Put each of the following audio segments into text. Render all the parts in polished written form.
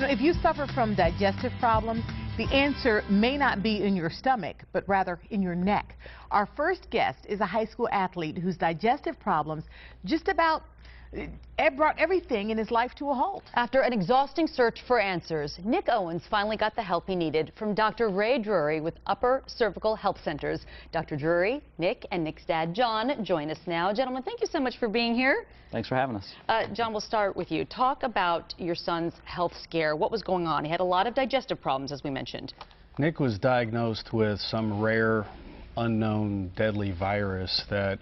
You know, if you suffer from digestive problems, the answer may not be in your stomach, but rather in your neck. Our first guest is a high school athlete whose digestive problems just about brought everything in his life to a halt. After an exhausting search for answers, Nick Owens finally got the help he needed from Dr. Drury with Upper Cervical Health Centers. Dr. Drury, Nick, and Nick's dad, John, join us now. Gentlemen, thank you so much for being here. Thanks for having us. John, we'll start with you. Talk about your son's health scare. What was going on? He had a lot of digestive problems, as we mentioned. Nick was diagnosed with some rare, unknown, deadly virus that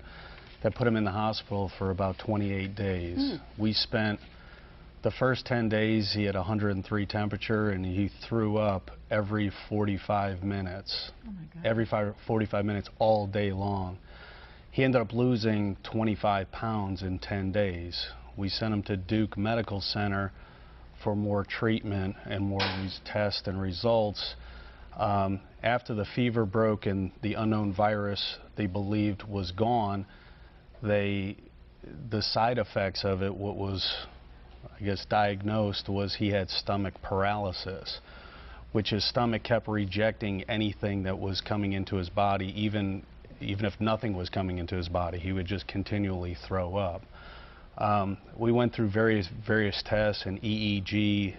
put him in the hospital for about 28 days. We spent the first 10 days, he had 103 temperature, and he threw up every 45 minutes. Oh my God. Every 45 minutes all day long. He ended up losing 25 pounds in 10 days. We sent him to Duke Medical Center for more treatment and more tests and results. After the fever broke and the unknown virus they believed was gone, the side effects of it, what was, I guess, diagnosed was he had stomach paralysis, which his stomach kept rejecting anything that was coming into his body, even if nothing was coming into his body, he would just continually throw up. We went through various tests and EEG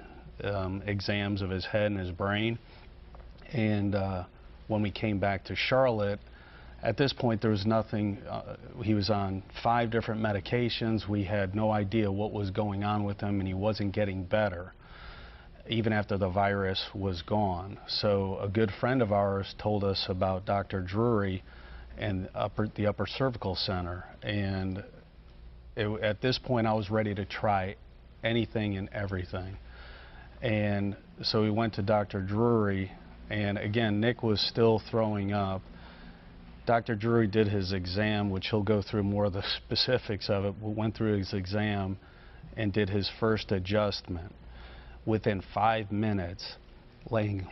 exams of his head and his brain, and when we came back to Charlotte, at this point, there was nothing. He was on 5 different medications. We had no idea what was going on with him, and he wasn't getting better, even after the virus was gone. So a good friend of ours told us about Dr. Drury and the Upper Cervical Center. And at this point, I was ready to try anything and everything. And so we went to Dr. Drury, and again, Nick was still throwing up. Dr. Drury did his exam, which he'll go through more of the specifics of it. We went through his exam and did his first adjustment. Within 5 minutes, laying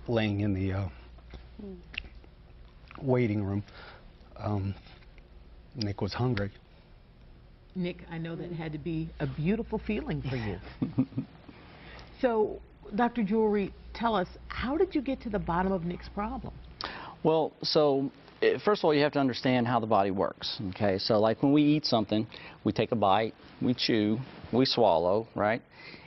in the waiting room, Nick was hungry. Nick, I know that had to be a beautiful feeling for you. So, Dr. Drury, tell us, how did you get to the bottom of Nick's problem? Well, so first of all, you have to understand how the body works, okay? So like when we eat something, we take a bite, we chew, we swallow, right?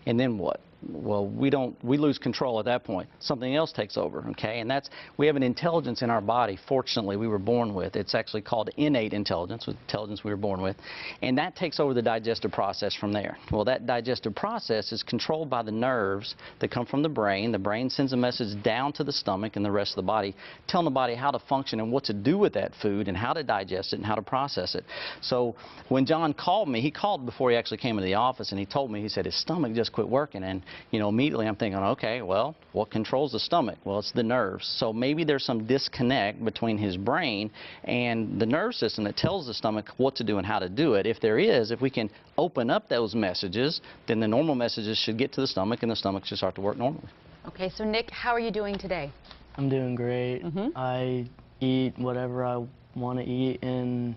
And then what? Well, we lose control at that point. Something else takes over, okay? And we have an intelligence in our body, fortunately, we were born with. It's actually called innate intelligence, intelligence we were born with. And that takes over the digestive process from there. Well, that digestive process is controlled by the nerves that come from the brain. The brain sends a message down to the stomach and the rest of the body, telling the body how to function and what to do with that food and how to digest it and how to process it. So when John called me, he called before he actually came into the office, and he told me, he said his stomach just quit working. And you know, immediately I'm thinking, okay, well, what controls the stomach? Well, it's the nerves. So maybe there's some disconnect between his brain and the nerve system that tells the stomach what to do and how to do it. If there is, if we can open up those messages, then the normal messages should get to the stomach and the stomach should start to work normally. Okay, so Nick, how are you doing today? I'm doing great. I eat whatever I want to eat, and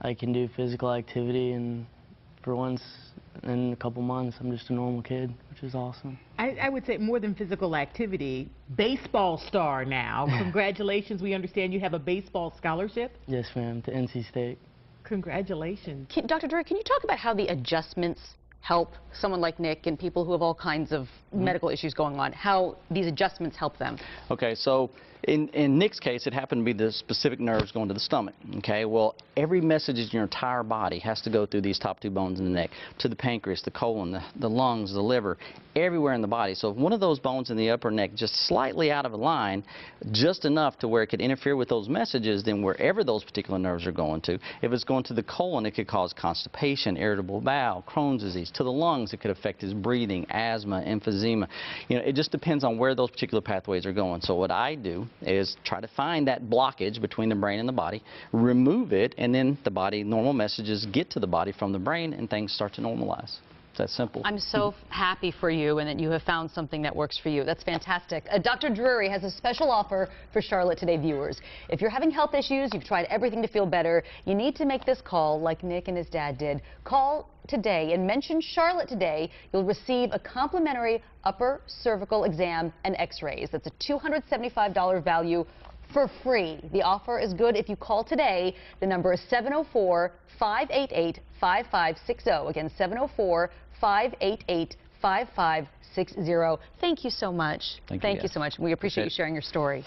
I can do physical activity, and for once in a couple months, I'm just a normal kid, which is awesome. I would say more than physical activity, baseball star now. Congratulations. We understand you have a baseball scholarship. Yes, ma'am, to NC State. Congratulations. Dr. Drury, can you talk about how the adjustments help someone like Nick and people who have all kinds of medical issues going on, how these adjustments help them? Okay, so in Nick's case, it happened to be the specific nerves going to the stomach. Okay, well, every message in your entire body has to go through these top 2 bones in the neck, to the pancreas, the colon, the lungs, the liver, everywhere in the body. So if one of those bones in the upper neck just slightly out of line, just enough to where it could interfere with those messages, then wherever those particular nerves are going to, if it's going to the colon, it could cause constipation, irritable bowel, Crohn's disease. To the lungs, it could affect his breathing, asthma, emphysema. You know, it just depends on where those particular pathways are going. So what I do is try to find that blockage between the brain and the body, remove it, and then the body, normal messages get to the body from the brain, and things start to normalize. that simple. I'm so happy for you and that you have found something that works for you. That's fantastic. Dr. Drury has a special offer for Charlotte Today viewers. If you're having health issues, you've tried everything to feel better, you need to make this call like Nick and his dad did. Call today and mention Charlotte Today. You'll receive a complimentary upper cervical exam and x-rays. That's a $275 value for free. The offer is good if you call today. The number is 704-588-5560. Again, 704-588-5560. Thank you so much. Thank you so much. We appreciate you sharing your story.